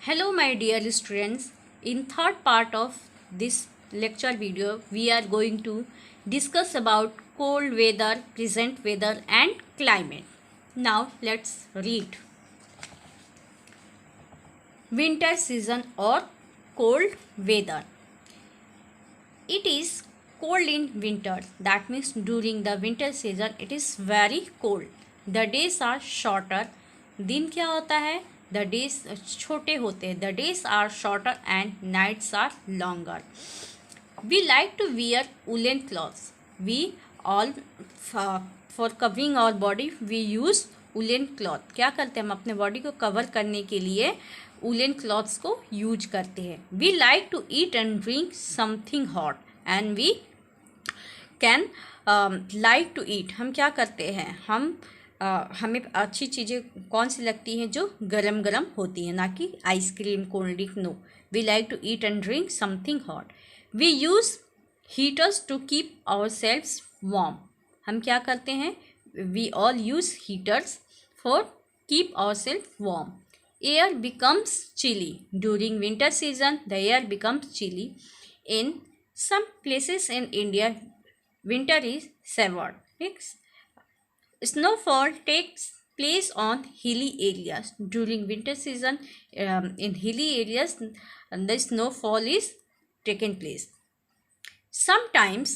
Hello my dear students, in third part of this lecture video we are going to discuss about cold weather, present weather and climate. Now let's read. Winter season or cold weather. It is cold in winter, that means during the winter season it is very cold. The days are shorter. दिन क्या होता है? The days छोटे होते हैं. The days are shorter and nights are longer. We like to wear woolen clothes. We all for covering our body we use woolen cloth. क्या करते हैं? हम अपने बॉडी को कवर करने के लिए woolen cloths को यूज करते हैं. We like to eat and drink something hot and we can like to eat. हम क्या करते हैं? हमें अच्छी चीज़ें कौन सी लगती हैं? जो गरम गरम होती हैं, ना कि ice cream, cold drink. No, we like to eat and drink something hot. We use heaters to keep ourselves warm. हम क्या करते हैं? We all use heaters for keep our self warm. Air becomes chilly. During winter season the air becomes chilly. In some places in India, winter is severed. Next, snowfall takes place on hilly areas. During winter season, in hilly areas, the snowfall is taken place. Sometimes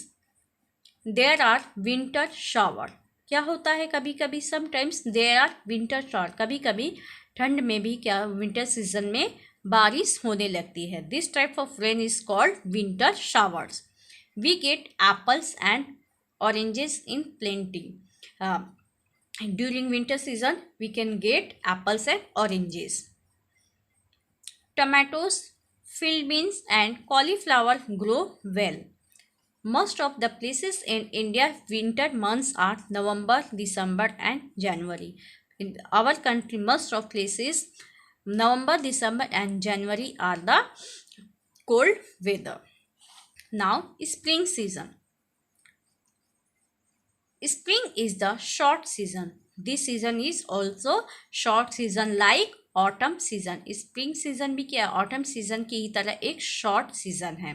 there are winter shower. क्या होता है? कभी कभी sometimes there are winter shower. कभी कभी ठंड में भी क्या विंटर सीजन में बारिश होने लगती है. This type of rain is called winter showers. We get apples and oranges in plenty. During winter season we can get apples and oranges. Tomatoes, field beans and cauliflower grow well. Most of the places in India, winter months are November, December and January. In our country, most of places, November, December and January are the cold weather. Now, spring season. Spring is the short season. This season is also short season like autumn season. Spring season भी क्या? Autumn season की ही तरह एक short season है.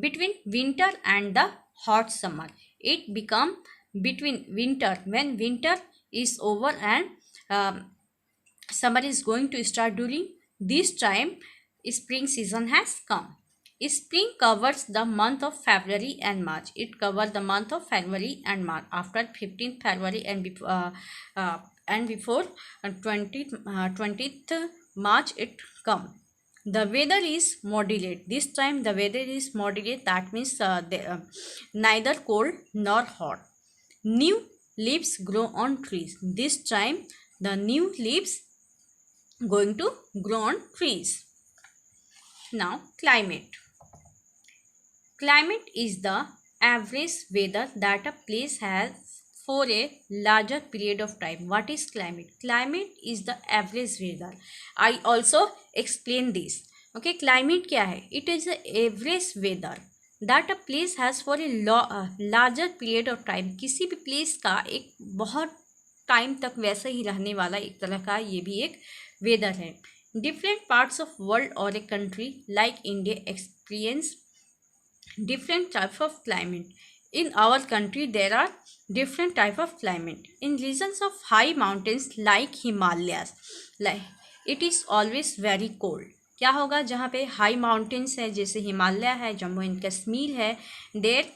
Between winter and the hot summer, it become between winter, when winter is over and summer is going to start. During this time spring season has come. Spring covers the month of February and March. It covers the month of February and March. After 15th February and before 20th March it come. The weather is moderate. This time the weather is moderate. That means neither cold nor hot. New leaves grow on trees. This time the new leaves going to grow on trees. Now climate. Climate is the average weather that a place has for a larger period of time. What is climate? Climate is the average weather. I also explain this. Okay, climate क्या है? It is the average weather that a place has for a larger period of time. किसी भी place का एक बहुत time तक वैसे ही रहने वाला एक तरह का ये भी एक weather है. Different parts of world or a country like India experience different types of climate. In our country there are different type of climate. In regions of high mountains like Himalayas, like it is always very cold. क्या होगा? जहाँ पे high mountains है, जैसे हिमालय है, Jammu and Kashmir है, there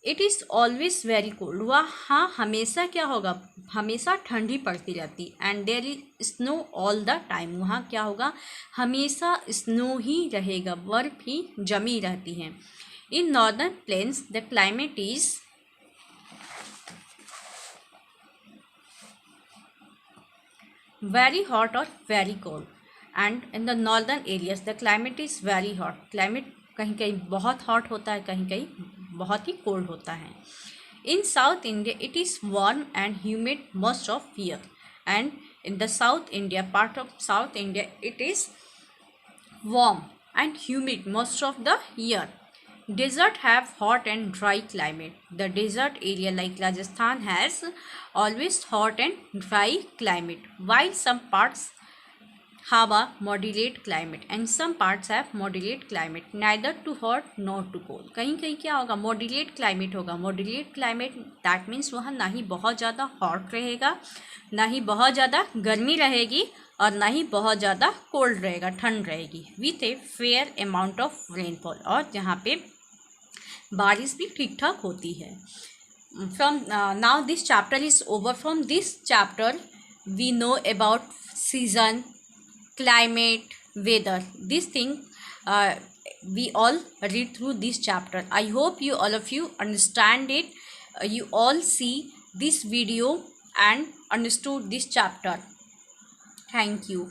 it is always very cold. वहाँ हमेशा क्या होगा? हमेशा ठंडी पड़ती रहती. And there is snow all the time. वहाँ क्या होगा? हमेशा स्नो ही रहेगा, बर्फ ही जमी रहती है. In northern plains, the climate is very hot or very cold. And in the northern areas, the climate is very hot. Climate कहीं कहीं बहुत hot होता है, कहीं कहीं बहुत ही cold होता है. In South India, it is warm and humid most of year. And in the South India, part of South India, it is warm and humid most of the year. Desert have hot and dry climate. The desert area like Rajasthan has always hot and dry climate, while some parts have a moderate climate and some parts have moderate climate, neither too hot nor too cold. कहीं कहीं क्या होगा, moderate climate होगा. moderate climate that means वहाँ ना ही बहुत ज़्यादा hot रहेगा, ना ही बहुत ज़्यादा गर्मी रहेगी और ना ही बहुत ज़्यादा cold रहेगा, ठंड रहेगी, with a fair amount of rainfall, और जहाँ पे बारिश भी ठीक ठाक होती है. From now this chapter is over. From this chapter we know about season, climate, weather. This thing we all read through this chapter. I hope you all of you understand it. You all see this video and understood this chapter. Thank you.